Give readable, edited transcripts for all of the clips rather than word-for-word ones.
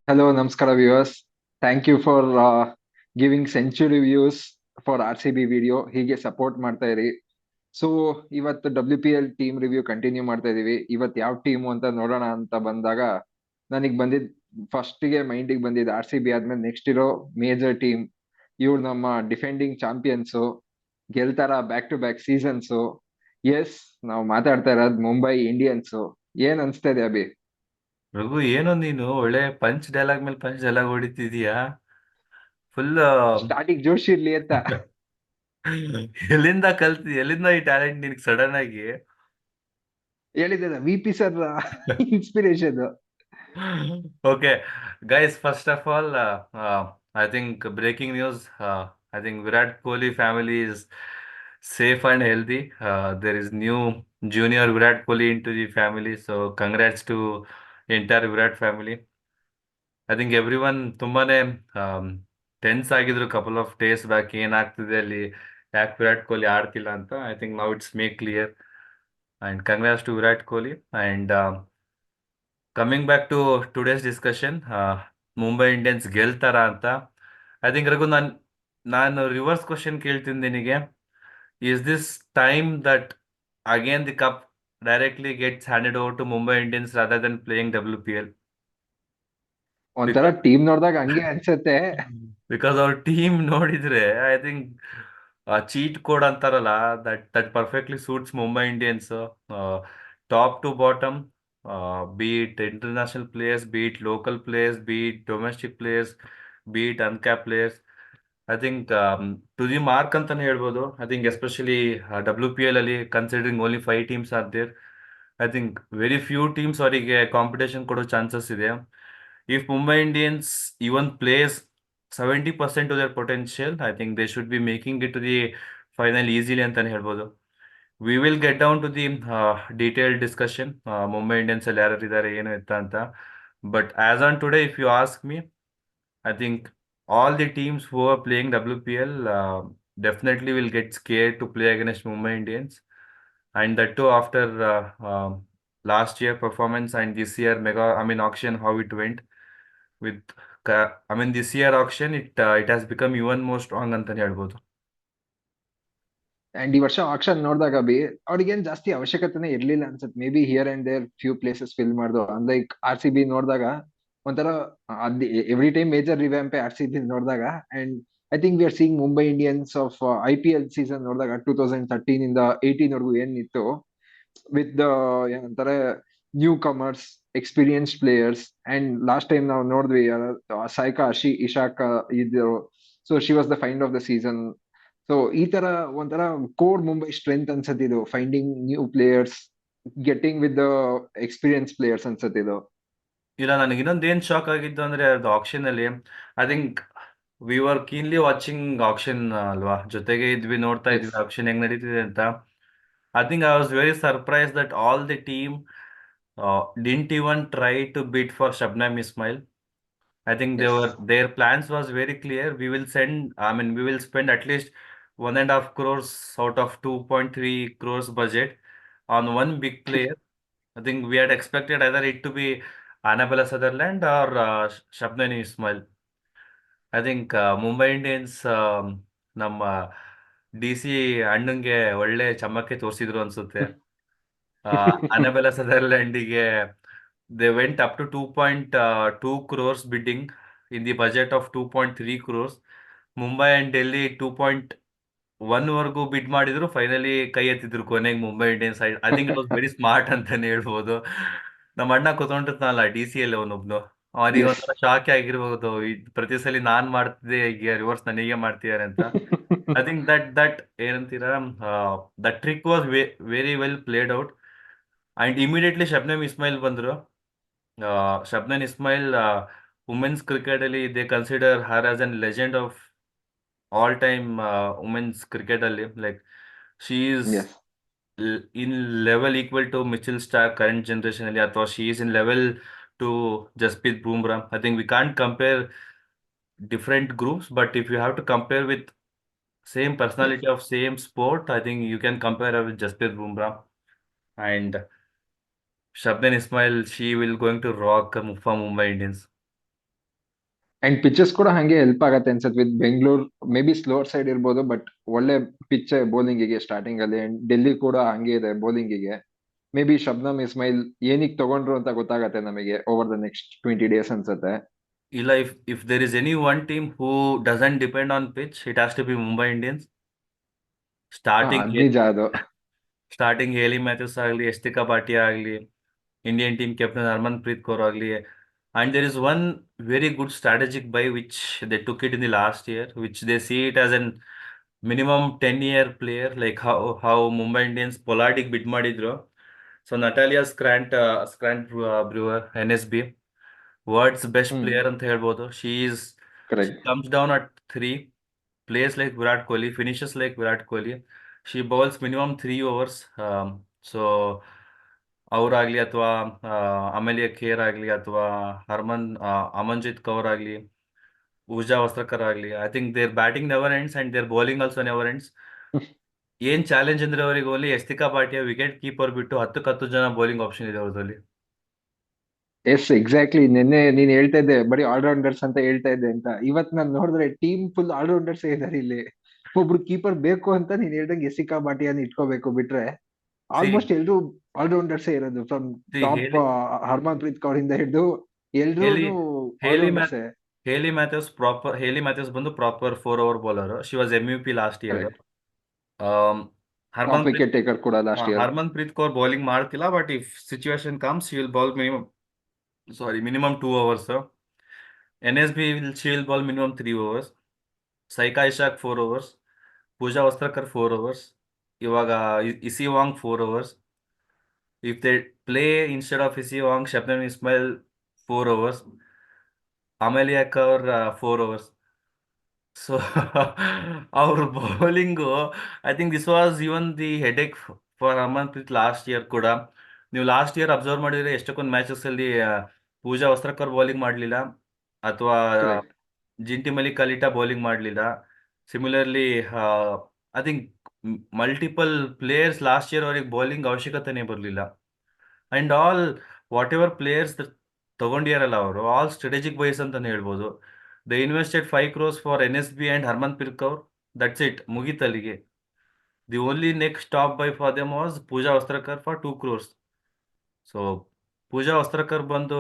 Hello ನಮಸ್ಕಾರ viewers. Thank you for giving century views for RCB video. ಹೀಗೆ support ಮಾಡ್ತಾ ಇರಿ. ಸೊ ಇವತ್ತು WPL ಟೀಮ್ ರಿವ್ಯೂ ಕಂಟಿನ್ಯೂ ಮಾಡ್ತಾ ಇದೀವಿ. ಇವತ್ತು ಯಾವ ಟೀಮು ಅಂತ ನೋಡೋಣ ಅಂತ ಬಂದಾಗ ನನಗೆ ಬಂದಿದ್ ಫಸ್ಟಿಗೆ ಮೈಂಡಿಗೆ ಬಂದಿದ್ದು RCB ಆದ್ಮೇಲೆ ನೆಕ್ಸ್ಟ್ ಇರೋ ಮೇಜರ್ ಟೀಮ್. ಇವ್ರು ನಮ್ಮ ಡಿಫೆಂಡಿಂಗ್ ಚಾಂಪಿಯನ್ಸು, ಗೆಲ್ತಾರ back to back seasons. Yes, ನಾವು ಮಾತಾಡ್ತಾ ಇರೋದು ಮುಂಬೈ ಇಂಡಿಯನ್ಸು. ಏನ್ ಅನ್ಸ್ತಾ ಇದೆ ಅಭಿ? ರಘು, ಏನೋ ನೀನು ಒಳ್ಳೆ ಪಂಚ್ ಡೈಲಾಗ್ ಮೇಲೆ ಪಂಚ್ ಡೈಲಾಗ್ ಹೊಡಿತಿದೀಯಾ. ಫುಲ್ ಸ್ಟಾರ್ಟಿಂಗ್ ಜೋಶ್ ಇರ್ಲಿ ಅಂತ ಎಲ್ಲಿಂದ ಕಲ್ತಿ, ಎಲ್ಲಿಂದ ಈ ಟ್ಯಾಲೆಂಟ್ ನಿನ್ಗೆ ಸಡನ್ ಆಗಿ? ಹೇಳಿದ್ದೆ VP sir inspiration. Okay guys, first of all I think breaking news. I think Virat Kohli family is safe and healthy. There is new junior Virat Kohli into the family, so congrats to entire Virat family. I think every ತುಂಬಾನೇ tense ಆಗಿದ್ರು couple of days back. ಏನಾಗ್ತಿದೆ ಅಲ್ಲಿ, ಯಾಕೆ ವಿರಾಟ್ ಕೊಹ್ಲಿ ಆಡ್ತಿಲ್ಲ ಅಂತ. I think now it's make clear and congrats to Virat Kohli. And coming back to today's discussion, Mumbai Indians ಗೆಲ್ತಾರ ಅಂತ. I think Raghu, ನಾನು ರಿವರ್ಸ್ ಕ್ವಶನ್ ಕೇಳ್ತೀನಿ ನಿನಗೆ. Is this time that again the cup directly gets handed over to Mumbai Indians rather than playing WPL? ಒಂಥರ team ನೋಡ್ದಾಗ ಹಂಗೆ ಅನ್ಸತ್ತೆ. Because ಅವ್ರ ಟೀಮ್ ನೋಡಿದ್ರೆ ಐ ಥಿಂಕ್ ಚೀಟ್ ಕೋಡ್ ಅಂತಾರಲ್ಲ, that perfectly suits Mumbai Indians. Top to bottom, be it international players, be it local players, be it domestic players, be it uncap players. I think to the mark ಅಂತಾನೆ ಹೇಳ್ಬೋದು. I think especially WPL ಅಲ್ಲಿ considering only 5 teams are there. I think very few teams ಅವರಿಗೆ competition ಕೊಡೋ chances ಇದೆ. If Mumbai Indians even plays 70% to their potential, I think they should be making it to the final easily ಅಂತಾನೆ ಹೇಳ್ಬೋದು. We will get down to the detailed discussion. Mumbai Indians ಅಲ್ಲಿ ಯಾರು ಇದ್ದಾರೆ, ಏನು ಎತ್ತ ಅಂತ. But as on today, if you ask me, I think all the teams who are playing WPL definitely will get scared to play against Mumbai Indians. And that too after last year performance and this year auction, how it went with this year auction, it has become even more strong ಅಂತಾನೆ ಹೇಳ್ಬೋದು. And ಈ ವರ್ಷ action ನೋಡಿದಾಗ B ಅವ್ರಿಗೇನ್ ಜಾಸ್ತಿ ಅವಶ್ಯಕತೆನೇ ಇರ್ಲಿಲ್ಲ ಅನ್ಸುತ್ತೆ. May be here and there few places fill ಮಾಡ್ದು. ಅನ್ಲೈಕ್ RCB ನೋಡಿದಾಗ ಒಂಥರ every time major revamp RCB ನೋಡಿದಾಗ. And I think we are seeing Mumbai Indians of IPL season ನೋಡಿದಾಗ 2013 ಇಂದ 18 ವರೆಗೂ ಏನಿತ್ತು, ವಿತ್ ದ ಏನಂತಾರೆ newcomers, experienced players. And last time ನಾವು ನೋಡಿದ್ವಿ ಸಾಯ್ಕಾ ಇಶಾಕ ಇದ್ರು. So she was the find of the season. So ಈ ತರ ಒಂಥರ core Mumbai strength ಅನ್ಸತ್ತಿದು, finding new players, getting with the experience players ಅನ್ಸತ್ತಿದು. ಇಲ್ಲ, ನನಗೆ ಇನ್ನೊಂದು ಏನ್ ಶಾಕ್ ಆಗಿದ್ದು ಅಂದ್ರೆ ಅದು ಆಕ್ಷನ್ ಅಲ್ಲಿ. I think we were keenly watching action ಅಲ್ವಾ, ಜೊತೆಗೆ ಇದ್ವಿ, ನೋಡ್ತಾ ಎಸ್. ಇದ್ವಿ ಆಕ್ಷನ್ ಹೆಂಗ್ ನಡೀತಿದೆ ಅಂತ. I think I was very surprise that all the team didn't even try to bid for Shabnam Ismail. I think yes. their plans was very clear. We will spend at least 1.5 crores out of 2.3 crores budget on one big player. I think we had expected either it to be Annabella Sutherland or Shabnam Ismail. I think Mumbai Indians ನಮ್ಮ DC ಅಣ್ಣಂಗೆ ಒಳ್ಳೆ ಚಮಕ್ಕೆ ತೋರಿಸಿದ್ರು ಅನ್ಸುತ್ತೆ. Annabella Sutherlandಗೆ they went up to 2.2 crores bidding in the budget of 2.3 crores. Mumbai and Delhi 2.1 ವರೆಗೂ ಬಿಡ್ ಮಾಡಿದ್ರು, finally ಕೈ ಎತ್ತಿದ್ರು ಕೊನೆಗೆ Mumbai Indians side. I think it was very smart ಅಂತಾನೆ ಹೇಳ್ಬೋದು. ನಮ್ಮ ಅಣ್ಣ ಕೂತ್ಕೊಂಡಿರ್ತಾನಲ್ಲ DC ಅಲ್ಲಿ ಅವನೊಬ್ನು, ಅವನಿಗೆ ಎಸ್. ಒಂಥರ ಶಾಕ್ ಆಗಿರ್ಬೋದು, ಪ್ರತಿ ಸಲ ನಾನ್ ಮಾಡ್ತಿದ್ದೆ, ಈಗ ರಿವರ್ಸ್ ನನಗೆ ಮಾಡ್ತಿದ್ದಾರೆ ಅಂತ. ಐ ಥಿಂಕ್ ದಟ್ ಏನಂತೀರಾ, that trick was very well played out. And immediately Shabnam Ismail ಬಂದ್ರು. ಶಬ್ನಮ್ ಇಸ್ಮಾಯಿಲ್ ವುಮೆನ್ಸ್ ಕ್ರಿಕೆಟ್ ಅಲ್ಲಿ they consider her as an legend of all time women's cricket ಅಲ್ಲಿ. Like she is yes. In level equal to Mitchell Starc current generation ಅಲ್ಲಿ, ಅಥವಾ she is in level to Jasprit Bumrah. I think we can't compare different groups, but if you have to compare with same yes. Personality of same sport, I think you can compare with Jasprit Bumrah. And Shabnam Ismail, she will going to rock for Mumbai Indians. And pitches ಕೂಡ ಹಂಗೆ help ಆಗತ್ತೆ ಅನ್ಸತ್ತೆ with Bengaluru. Maybe slower side ಇರ್ಬೋದು, but ಒಳ್ಳೆ pitch bowling ಗೆ starting ಅಲ್ಲಿ. And Delhi ಕೂಡ ಹಂಗೆ ಇದೆ ಬೌಲಿಂಗ್ ಗೆ. ಮೇ ಬಿ ಶಬ್ನಮ್ ಇಸ್ಮೈಲ್ ಏನಿಗ್ ತಗೊಂಡ್ರು ಅಂತ ಗೊತ್ತಾಗತ್ತೆ ನಮಗೆ ಓವರ್ ದ ನೆಕ್ಸ್ಟ್ 20 days ಅನ್ಸತ್ತೆ. ಇಲ್ಲ, if there is any one team who doesn't depend on pitch, it has to be Mumbai Indians. ಹಾ ಸ್ಟಾರ್ಟಿಂಗ್ ಅದ್ ನಿಜ ಅದು. ಸ್ಟಾರ್ಟಿಂಗ್ ಹೇಲಿ ಮ್ಯಾಥ್ಯೂಸ್ ಆಗಲಿ, ಯಸ್ತಿಕಾ ಭಾಟಿಯಾ ಆಗಲಿ, Indian team captain Harmanpreet Kaur ಆಗಲಿ, and there is one very good strategic buy which they took it in the last year, which they see it as an minimum 10-year player, like how Mumbai Indians Pollardic bid ಮಾಡಿದ್ರು. So Natalia Brewer, NSB, world's best hmm player ಅಂತ ಹೇಳ್ಬೋದು. She correct. Comes down at 3, plays like Virat Kohli, finishes like Virat Kohli. She bowls minimum 3 overs. So ಅವರಾಗ್ಲಿ ಅಥವಾ Amelia Kher ಆಗಲಿ ಅಥವಾ ಅಮನ್ಜಿತ್ ಕೌರ್ ಆಗಲಿ, ಪೂಜಾ ವಸ್ತ್ರಕರ್ ಆಗಲಿ, I think their batting never ends and their bowling also never ends. ಏನ್ challenge ಅಂದ್ರೆ ಅವರಿಗೆ only Yastika Bhatia wicket keeper ಬಿಟ್ಟು 10 ಜನ ಬೌಲಿಂಗ್ ಆಪ್ಷನ್ ಇದೆ ಅವ್ರದಲ್ಲಿ. Yes exactly. ನಿನ್ನೆ ನೀನ್ ಹೇಳ್ತಾ ಇದ್ದೆ ಬರೀ ಆಲ್ರೌಂಡರ್ಸ್ ಅಂತ ಹೇಳ್ತಾ ಇದ್ದೆ ಅಂತ. ಇವತ್ ನಾನ್ ನೋಡಿದ್ರೆ ಟೀಮ್ ಫುಲ್ ಆಲ್ರೌಂಡರ್ಸ್ ಇದಾರೆ ಇಲ್ಲಿ. ಒಬ್ರು ಕೀಪರ್ ಬೇಕು ಅಂತ ನೀನ್ ಹೇಳ್ದಂಗೆ ಯಸಿಕಾ ಭಾಟಿಯಾನ ಇಟ್ಕೋಬೇಕು ಬಿಟ್ರೆ ಸಿ ಆಲ್ಮೋಸ್ಟ್ ಎಲ್ರು ಆಲ್ರೌಂಡರ್ಸ್ ಇರೋದು. From the top Hayley Harmanpreet Kaur ಇಂದ ಹಿಡಿದು ಹೇಲಿ ಎಲ್ರು ಹೇಲಿ ಮ್ಯಾಥ್ ಆಲ್ರೌಂಡರ್ಸ್. ಹೇಲಿ ಮ್ಯಾಥ್ಯೂಸ್ ಬಂದು proper 4 over bowler. She was MVP last year. Correct. Top Harmanpreet wicket taker ಕೂಡ last year. Harmanpreet Kaur bowling ಮಾಡ್ತಿಲ್ಲ, but if situation comes she will bowl minimum 2 overs. NSB she will bowl minimum 3 overs. Saika Ishaque 4 overs. Pooja Vastrakar 4 overs. ಇವಾಗ Issy Wong 4 overs. If they play instead of Issy Wong, Shabnam Ismail 4 overs. Amelia Kerr 4 overs. So ಅವ್ರ bowling, I think this was even the headache for Harmanpreet last year ಕೂಡ. ನೀವು last year observe ಮಾಡಿದ್ರೆ ಎಷ್ಟೊಂದು matches ಅಲ್ಲಿ ಪೂಜಾ ವಸ್ತ್ರಕರ್ bowling ಮಾಡಲಿಲ್ಲ, ಅಥವಾ correct. ಜಿಂಟಿ ಮಲಿಕ್ ಕಲಿಟಾ ಬೌಲಿಂಗ್ ಮಾಡಲಿಲ್ಲ. Similarly I think multiple players last year ಅವ್ರಿಗೆ ಬೌಲಿಂಗ್ ಅವಶ್ಯಕತೆನೇ ಬರಲಿಲ್ಲ. And all whatever players ತಗೊಂಡಿಯಾರಲ್ಲ ಅವರು, ಆಲ್ ಸ್ಟ್ರಾಟಜಿಕ್ ಬೈಸ್ ಅಂತಾನೆ ಹೇಳ್ಬೋದು. They invested 5 crores for NSB and Harmanpreet Kaur. That's it, ಮುಗೀತಲ್ಲಿಗೆ. The only next top buy for them was Pooja Vastrakar for 2 crores. So Pooja Vastrakar ಬಂದು,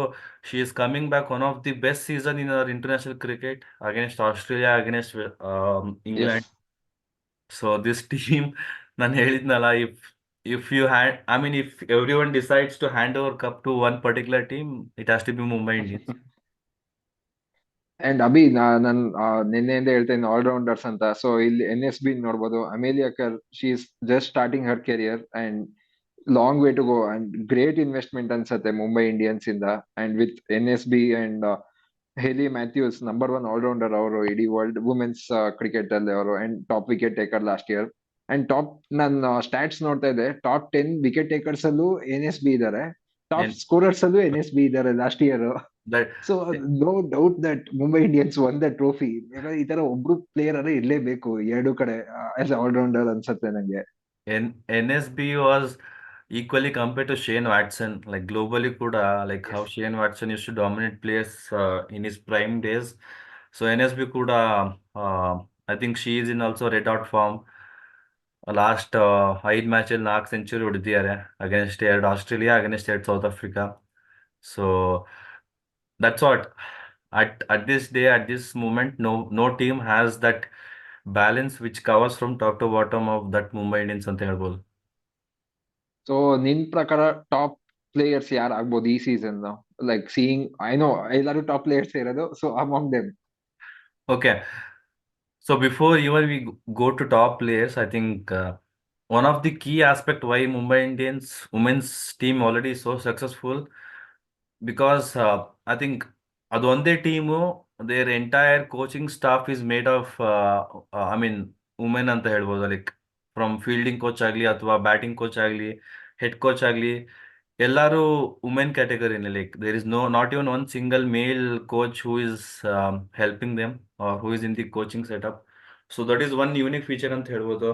she is coming back one of the best season in our international cricket against Australia, against yes. England. So this team, ನಾನು ಹೇಳಿದ್ನಲ್ಲ, if you hand I mean if everyone decides to hand over cup to one particular team, it has to be Mumbai Indians. And ಅಭಿ ನನ್ ನಿನ್ನೆಯಿಂದ ಹೇಳ್ತೇನೆ all-rounders ಅಂತ. So ಇಲ್ಲಿ NSB ನೋಡ್ಬೋದು. Amelia Kerr, she is just starting her career and long way to go. And great investment ಅನ್ಸತ್ತೆ Mumbai Indians ಇಂದ. And with NSB and Hayley Matthews, number 1 allrounder ಅವರು ಇಡೀ ವರ್ಲ್ಡ್ ವುಮೆನ್ಸ್ ಕ್ರಿಕೆಟ್ ಅಲ್ಲಿ ಅವರು. And top wicket taker last year. And top, ನನ್ನ stats ನೋಡ್ತಾ ಇದ್ದೆ, top 10 wicket takers ಅಲ್ಲೂ NSB ಇದಾರೆ, ಟಾಪ್ And ಸ್ಕೋರರ್ಸ್ ಅಲ್ಲೂ NSB ಇದಾರೆ last year. that so no doubt that Mumbai Indians one the trophy. ಈ ತರ ಒಬ್ರು ಪ್ಲೇಯರ್ ಅರೇ ಇರ್ಲೇಬೇಕು ಎರಡು ಕಡೆ ಆಸ್ ಆಲ್ರೌಂಡರ್ ಅನ್ಸತ್ತೆ ನಂಗೆ. NSB was equally compared to Shane Watson, like globally kuda, like how yes. Shane Watson used to dominate players in his prime days. So NSB kuda, I think she is in also red hot form. Last 5 ಮ್ಯಾಚಲ್ಲಿ 4 century ಹೊಡೆದಿದ್ದಾರೆ, against 2 Australia, against 2 South Africa. So that's what, at this day, at this moment, no team has that balance which covers from top to bottom of that Mumbai Indians ಅಂತ ಹೇಳ್ಬೋದು. So ನಿನ್ ಪ್ರಕಾರ top players ಯಾರು ಆಗ್ಬೋದು ಈ season? Like seeing, I know ಎಲ್ಲರೂ top players ಇರೋದು, so among them. Okay, so before even we go to top players, I think one of the key aspect why Mumbai Indians women's team already so successful, because I think ಅದೊಂದೇ team, there entire coaching staff is made of I mean women ಅಂತ ಹೇಳ್ಬೋದು. Like from fielding coach ಆಗಲಿ ಅಥವಾ batting coach ಆಗಲಿ, head coach ಆಗಲಿ, ಎಲ್ಲರೂ women ಕ್ಯಾಟಗರಿನೇ. Like there is not even one single male coach who is helping them who is in the coaching setup. So that is one unique feature ಅಂತ ಹೇಳ್ಬೋದು.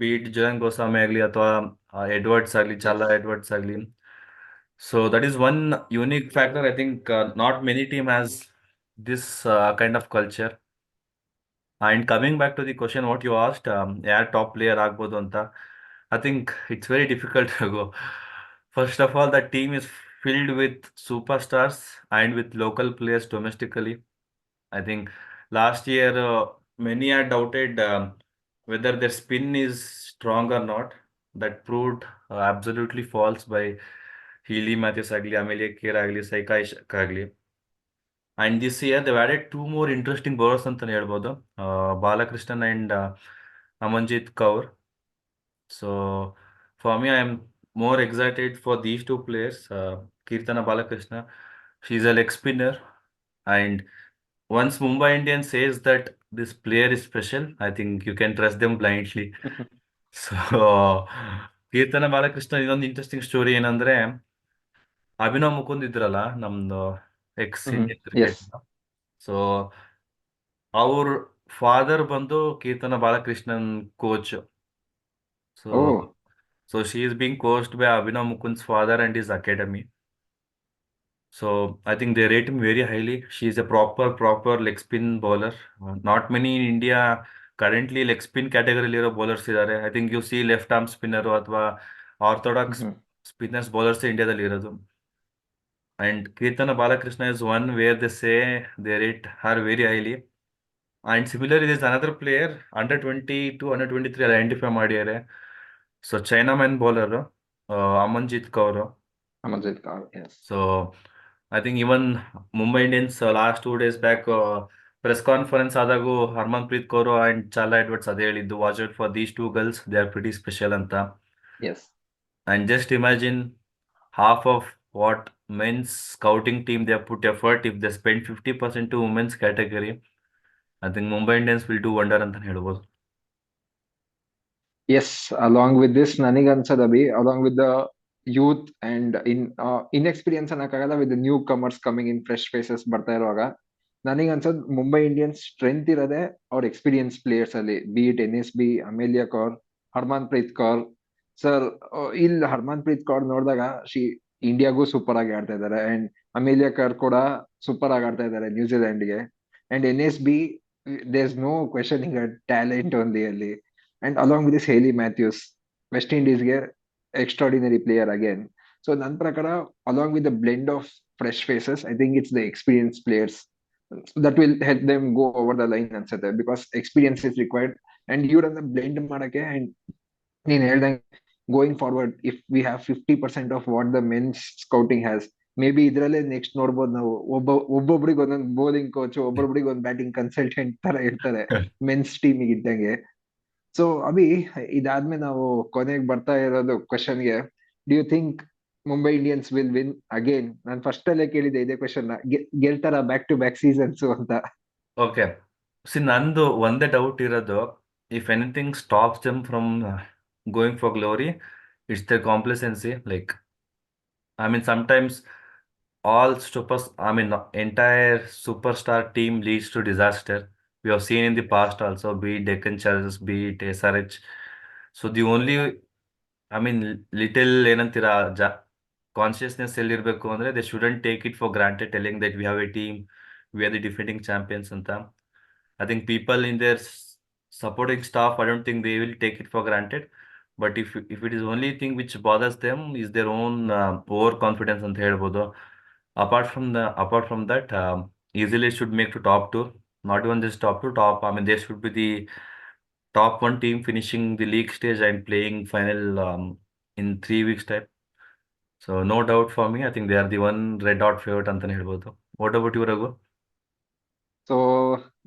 Be it Jhulan Goswami ಆಗಲಿ ಅಥವಾ Edwards ಆಗಲಿ, yes. ಚಾಲಾ Edwards ಆಗಲಿ. So that is one unique factor. I think not many team has. this kind of culture. And coming back to the question what you asked, ಯಾರು top player ಆಗ್ಬೋದು ಅಂತ, I think it's very difficult to go. First of all, the team is filled with superstars and with local players domestically. I think last year many had doubted whether their spin is strong or not. That proved absolutely false by Healy Matthews agli, Amelia Kear agli, Saika Ishak agli. And this year they've added two more interesting bowlers ಅಂತಾನೆ ಹೇಳ್ಬೋದು, Balakrishnan and Amanjit Kaur. So for me, I am more excited for these two players. Kirtana Balakrishna, she's a leg spinner, and once Mumbai Indians says that this player is special, I think you can trust them blindly. So ಕೀರ್ತನ ಬಾಲಕೃಷ್ಣ ಇನ್ನೊಂದು interesting story ಏನಂದ್ರೆ, ಅಭಿನವ್ ಮುಕುಂದ್ ಇದ್ರಲ್ಲ ನಮ್ದು ex Indian Yes. Cricket, so ಅವ್ರ father ಬಂದು Keerthana Balakrishnan coach. So Oh, so she is being coached by Abhinav Mukund's father and his academy. So I think they rate him very highly. She is a proper leg spin bowler. Not many in India currently leg spin category ಇರೋ bowlers ಇದ್ದಾರೆ. I think you see left arm spinner ಅಥವಾ orthodox mhm. Spinners bowlers ಇಂಡಿಯಾದಲ್ಲಿ ಇರೋದು. And Kirtana Balakrishna is one where they say they rate her very highly. And similarly, there is another player under 22, under 23 identify ಮಾಡಿದ್ದಾರೆ. So chinaman bowler Amanjit Kaur. Amanjit Kaur, yes. So I think even Mumbai Indians last 2 days back press conference ಆದಾಗೂ Harmanpreet Kaur and Charlie Edwards ಅದೇ ಹೇಳಿದ್ದು, watch out for these two girls, they are pretty special ಅಂತ. Yes. And just imagine half of what men's scouting team they have put effort, if they spend 50% to women's category, I think Mumbai Indians will do wonder ಅಂತ ಹೇಳ್ಬೋದು. Yes, along with this, ನನಗನ್ಸದ್ Abhi, along with the youth and inexperience ಅನ್ನಕ್ಕಾಗಲ್ಲ, with the newcomers coming in, fresh faces ಬರ್ತಾ ಇರುವಾಗ, ನನಗನ್ಸದ್ Mumbai Indians strength ಇರೋದೇ ಅವ್ರ experience players ಅಲ್ಲಿ, be it NSB, Amelia Kerr, Harmanpreet Kaur. Sir, ಇಲ್ಲಿ Harmanpreet Kaur ನೋಡಿದಾಗ ಇಂಡಿಯಾಗೂ super ಆಗಿ ಆಡ್ತಾ ಇದ್ದಾರೆ, ಅಂಡ್ ಅಮೇಲಿಯಾ ಕೌರ್ ಕೂಡ ಸೂಪರ್ ಆಗಿ ಆಡ್ತಾ ಇದ್ದಾರೆ ನ್ಯೂಜಿಲೆಂಡ್ಗೆ. And NSB, there is no questioning talent only ಅಲ್ಲಿ. And along with this, Haley Matthews, West Indies ಗೆ extraordinary player again. So ನನ್ನ ಪ್ರಕಾರ, along with the blend of fresh faces, I think it's the experienced players that will help them go over the line ಅನ್ಸುತ್ತೆ, because experience is required. And ಇವ್ರನ್ನ blend ಮಾಡಕ್ಕೆ, and ನೀನ್ ಹೇಳ್ದಂಗೆ going forward, if we have 50% of what the men's scouting has, may be ಇದ್ರಲ್ಲೇ next ನೋಡ್ಬೋದು ನಾವು, ಒಬ್ಬೊಬ್ರಿಗೆ ಒಂದೊಂದು ಬೌಲಿಂಗ್ ಕೋಚ್, ಒಬ್ಬೊಬ್ರಿಗೆ ಒಂದು ಬ್ಯಾಟಿಂಗ್ ಕನ್ಸಲ್ಟೆಂಟ್ ತರ ಇರ್ತಾರೆ ಮೆನ್ಸ್ ಟೀಮಿಗೆ ಇದ್ದಂಗೆ. ಸೊ ಅಭಿ, ಇದಾದ್ಮೇಲೆ ನಾವು ಕೊನೆಗೆ ಬರ್ತಾ ಇರೋದು ಕ್ವಶನ್ಗೆ, do you think Mumbai Indians will win again? ನಾನು ಫಸ್ಟ್ ಅಲ್ಲೇ ಕೇಳಿದೆ ಇದೇ ಕ್ವಶನ್, ಗೆಲ್ತಾರ ಬ್ಯಾಕ್ ಟು ಬ್ಯಾಕ್ ಸೀಸನ್ಸ್ ಅಂತ. ಓಕೆ, ನಂದು ಒಂದೇ ಡೌಟ್ ಇರೋದು, if anything stops them from going for glory, it's the complacency. Like I mean, sometimes all super, I mean, entire superstar team leads to disaster. We have seen in the past also, be it Deccan Chargers, be it SRH. So the only, I mean, little ಏನಂತೀರಾ consciousness ಎಲ್ಲಿರ್ಬೇಕು ಅಂದ್ರೆ, they shouldn't take it for granted telling that we have A team, we are the defending champions ಅಂತ. I think people in their supporting staff, I don't think they will take it for granted. But if it is only thing which bothers them is their own overconfidence ಅಂತ ಹೇಳ್ಬೋದು. Apart from that, easily should make to top two. Not even this top two, top. I mean, they should be the top one team finishing the league stage and playing final in 3 weeks time. So no doubt for me, I think they are the one red hot favorite ಅಂತಾನೆ ಹೇಳ್ಬೋದು. What about you, Raghu? So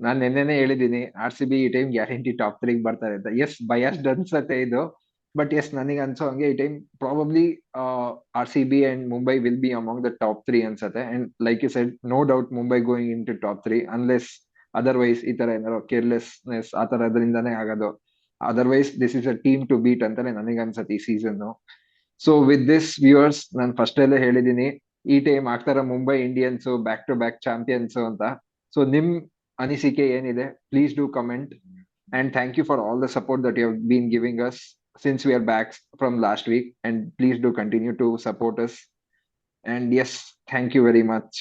ನಾನ್ ನಿನ್ನೆನೆ ಹೇಳಿದೀನಿ, RCB ಈ time guarantee top 3 ಬರ್ತಾರೆ ಅಂತ. S, biased ಅನ್ಸತ್ತೆ ಇದು, ಬಟ್ ಎಸ್, ನನಗೆ ಅನ್ಸೋ ಹಂಗೆ ಈ time probably RCB and Mumbai will be among the top 3 ಅನ್ಸತ್ತೆ. And like you said, no doubt Mumbai going into top 3, unless otherwise ಈ ತರ ಏನಾರೋ ಕೇರ್ಲೆಸ್ನೆಸ್ ಆ ತರದ್ರಿಂದಾನೇ ಆಗೋದು. Otherwise this is a team to beat ಅಂತಾನೆ ನನಗೆ ಅನ್ಸತ್ತೆ ಈ season. So with this viewers, ನಾನು ಫಸ್ಟ್ ಅಲ್ಲೇ ಹೇಳಿದೀನಿ, ಈ ಟೈಮ್ ಆಗ್ತಾರ Mumbai Indians back to back champions ಅಂತ. ಸೊ ನಿಮ್ ಅನಿಸಿಕೆ ಏನಿದೆ, please do comment. And thank you for all the support that you have been giving us since we are back from last week. And please do continue to support us. And yes, thank you very much.